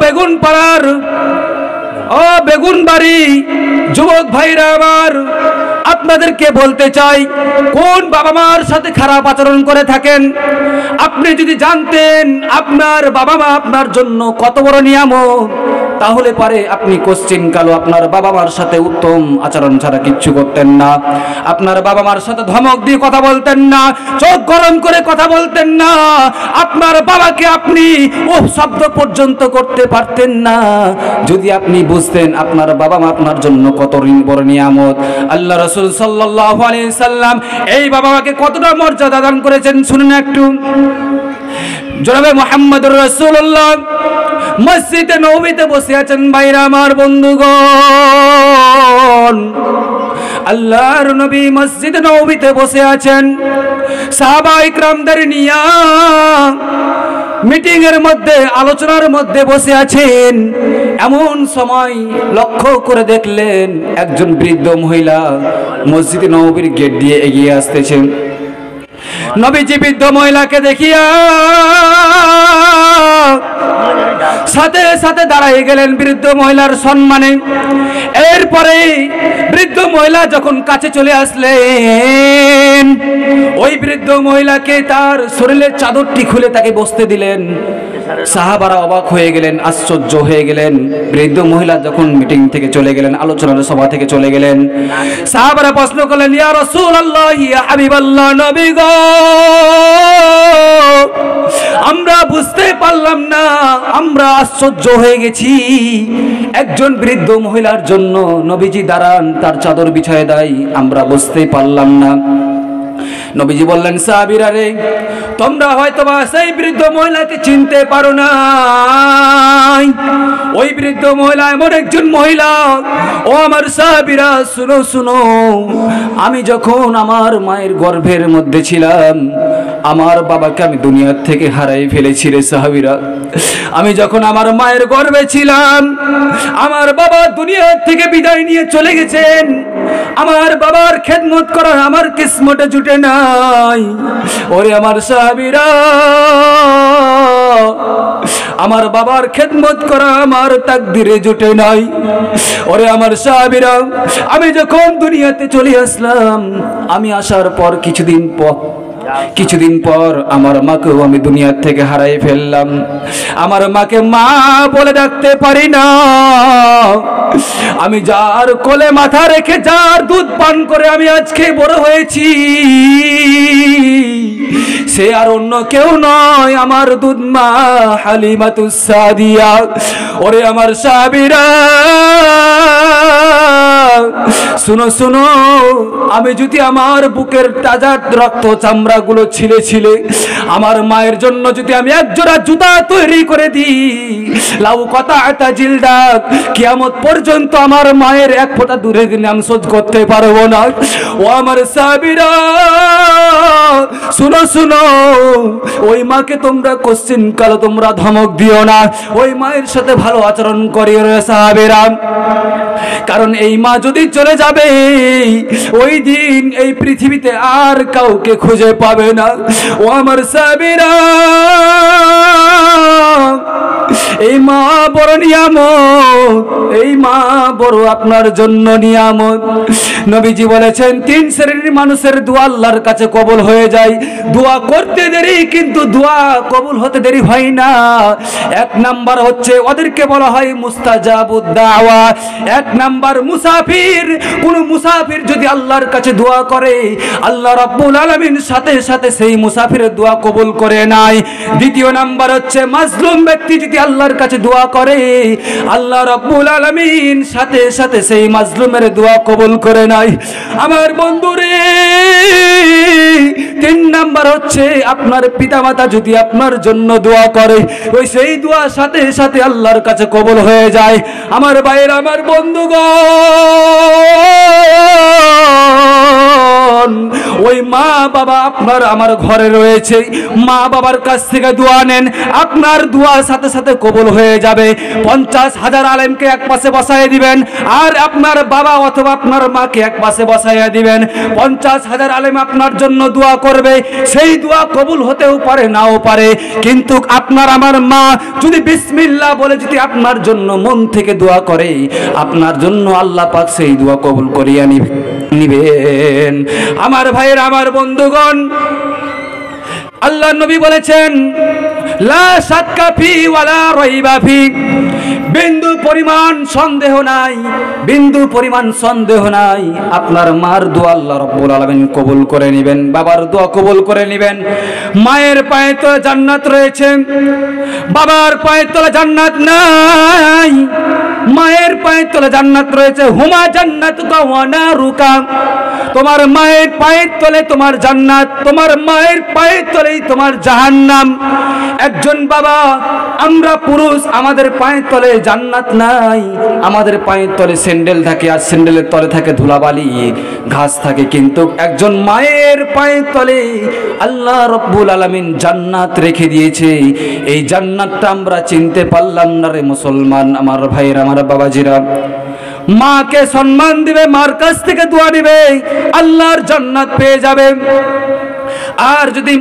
বেগুন পাড়ার, ও বেগুন বাড়ি যুবক ভাইরা আমার, আপনাদেরকে বলতে চাই, কোন বাবা মার সাথে খারাপ আচরণ করে থাকেন আপনি যদি জানতেন আপনার বাবা মা আপনার জন্য কত বড় নিয়ামত, তাহলে পারে আপনি কোশ্চিন কালো আপনার বাবা মার সাথে উত্তম আচরণ ছাড়া কিচ্ছু করতেন না। আপনার বাবা মার সাথে ধমক দিয়ে কথা বলতেন না, চোখ গরম করে কথা বলতেন না, আপনার বাবাকে আপনি ও শব্দ পর্যন্ত করতে পারতেন না, যদি আপনি বুঝতেন আপনার বাবা মা আপনার জন্য কত বড় নিয়ামত। আল্লাহ রাসূল সাল্লাল্লাহু আলাইহি সাল্লাম এই বাবা মাকে কতটা মর্যাদা দান করেছেন শুনুন একটু। জনাবে মুহাম্মদুর রাসূলুল্লাহ মসজিদে নববীতে বসে আছেন ভাইরা আমার, বন্ধুগণ, আল্লাহর নবী মসজিদে নববীতে বসে আছেন, সাহাবা ইকরামদের নিয়ে মিটিং এর মধ্যে, আলোচনার মধ্যে বসে আছেন। এমন সময় লক্ষ্য করে দেখলেন একজন বৃদ্ধ মহিলা মসজিদে নববীর গেট দিয়ে এগিয়ে আসতেছেন। নবীজি বৃদ্ধ মহিলাকে দেখিয়া সাথে সাথে দাঁড়াই গেলেন বৃদ্ধ মহিলার সম্মানে। এরপরে বৃদ্ধ মহিলা যখন কাছে চলে আসলেন, ওই বৃদ্ধ মহিলাকে তার শরীরের চাদরটি খুলে তাকে বসতে দিলেন। সাহাবারা অবাক হয়ে গেলেন, আশ্চর্য হয়ে গেলেন। বৃদ্ধ মহিলা যখন মিটিং থেকে চলে গেলেন, আলোচনার সভা থেকে চলে গেলেন, সাহাবারা প্রশ্ন করলেন, ইয়া রাসূলুল্লাহ, ইয়া হাবিবাল্লাহ, নবী গো, আমরা বুঝতে পারলাম না, আমরা আশ্চর্য হয়ে গেছি, একজন বৃদ্ধ মহিলার জন্য নবীজি দাঁড়ান, তার চাদর বিছায় দেয়, আমরা বুঝতে পারলাম না। নবীজি বললেন, সাহাবীরা রে, তোমরা হয়তোবা সেই বৃদ্ধ মহিলাকে চিনতে পারো না। ওই বৃদ্ধ মহিলা এমন একজন মহিলা, ও আমার সাহাবীরা শুনো শুনো, আমি যখন আমার মায়ের গর্ভের মধ্যে ছিলাম, আমার বাবাকে আমি দুনিয়ার থেকে হারাই ফেলেছি রে সাহাবীরা। আমি যখন আমার মায়ের গর্ভে ছিলাম, আমার বাবা দুনিয়ার থেকে বিদায় নিয়ে চলে গেছেন। আমার বাবার খেদমত করার আমার কিসমতে জুটে নাই। ওরে আমার সাহাবীরা, আমার বাবার খেদমত করা আমার তাকদিরে জুটে নাই। ওরে আমার সাহাবীরা, আমি যখন দুনিয়াতে চলে আসলাম, আমি আসার পর কিছুদিন পর আমার মাকেও আমি দুনিয়ার থেকে হারাই ফেললাম। আমার মাকে মা বলে ডাকতে পারি না। আমি যার কোলে মাথা রেখে যার দুধ পান করে আমি আজকে বড় হয়েছি, সে আর অন্য কেউ নয়, আমার দুধ মা হালিমাতুস সাদিয়া। ওরে আমার সাহাবীরা, শুনো শুনো, আমি যদি আমার বুকের তাজা রক্ত চামড়া গুলো ছিলে ছিলে আমার মায়ের জন্য যদি আমি একজোড়া জুতা তৈরি করে দিই, লাউ কাতাআতা জিলদাক, কিয়ামত পর্যন্ত আমার মায়ের এক ফোঁটা দূরে গেলে আমি সহ্য করতে পারবো না। ও আমার সাহাবীরা, শুনো শুনো, ওই মাকে তোমরা কোশ্চিন কালো তোমরা ধমক দিও না, ওই মায়ের সাথে ভালো আচরণ করিও রে সাহাবীরা। কারণ এই মা যদি চলে যাবে, ওই দিন এই পৃথিবীতে আর কাউকে খুঁজে পাবে না। ও আমার সাহাবীরা, এই মা বড় নিয়ামত, এই মা বড় আপনার জন্য নিয়ামত। নবীজি বলেছেন, তিন শ্রেণীর মানুষের দোয়া আল্লাহর কাছে কবুল হয়ে যায়। দোয়া করতে দেরি, কিন্তু দোয়া কবুল হতে দেরি হয় না। এক নাম্বার হচ্ছে, ওদেরকে বলা হয় মুস্তাজাবুদ দাওয়া। এক নাম্বার মুসাফির। কোন মুসাফির যদি আল্লাহর কাছে দোয়া করে, আল্লাহ রাব্বুল আলামিন সাথে সাথে সেই মুসাফিরের দোয়া কবুল করে নেয়। দ্বিতীয় নাম্বার হচ্ছে, মাজলুম ব্যক্তি যদি আল্লাহর কাছে দোয়া করে, আল্লাহ রাব্বুল আলামিন সাথে সাথে সেই মাজলুমের দোয়া কবুল করে নেয়। আমার বন্ধুরে, তিন নাম্বার হচ্ছে, আপনার পিতামাতা যদি আপনার জন্য দোয়া করে, ওই সেই দোয়া সাথে সাথে আল্লাহর কাছে কবুল হয়ে যায়। আমার ভাইয়েরা, আমার বন্ধুগণ, ওই মা বাবা আপনার আমার ঘরে রয়েছে, মা বাবার কাছ থেকে দোয়া নেন, আপনার দোয়া সাথে সাথে কবুল হয়ে যাবে। 50,000 আলেমকে এক পাশে বসায় দিবেন, আর আপনার বাবা অথবা আপনার মাকে এক পাশে বসাইয়া দিবেন। 50,000 আলেম আপনার জন্য দোয়া করবে, সেই দোয়া কবুল হতেও পারে নাও পারে, কিন্তু আপনার আমার মা যদি বিসমিল্লাহ বলে যদি আপনার জন্য মন থেকে দোয়া করে, আপনার জন্য আল্লাহ পাক সেই দোয়া কবুল করিয়া নিবেন। আমার ভাইয়ের, আমার বন্ধুগণ, আল্লাহ নবী বলেছেন লা শাক্কা ফি ওয়ালা রাইবা ফি, বিন্দু পরিমাণ সন্দেহ নাই, বিন্দু পরিমাণ সন্দেহ নাই আপনার মার দোয়া আল্লাহ রাব্বুল আলামিন কবুল করে নেবেন, বাবার দোয়া কবুল করে নেবেন। মায়ের পায়ে তলে জান্নাত রয়েছে, বাবার পায়ে তলে জান্নাত নাই। মায়ের পায়ে তলে জান্নাত রয়েছে, হুমা জান্নাতুকা ওয়া নারুকা, তোমার মায়ের পায়ের তলে তোমার জান্নাত, তোমার মায়ের পায়ের তলেই তোমার জাহান্নাম। একজন বাবা, আমরা পুরুষ, আমাদের পায়ের তলে জান্নাত নাই, আমাদের পায়ের তলে স্যান্ডেল থাকে, আর স্যান্ডেলের তলে থাকে ধুলাবালি ঘাস থাকে, কিন্তু একজন মায়ের পায়ের তলে আল্লাহ রাব্বুল আলামিন জান্নাত রেখে দিয়েছে। এই জান্নাতটা আমরা চিনতে পারলাম না রে মুসলমান। আমার ভাইয়েরা, আমার বাবাজিরা, মাকে সম্মান দিবে, মার কাছ থেকে দোয়া নিবে, আল্লাহর জান্নাত পেয়ে যাবে। আর যদি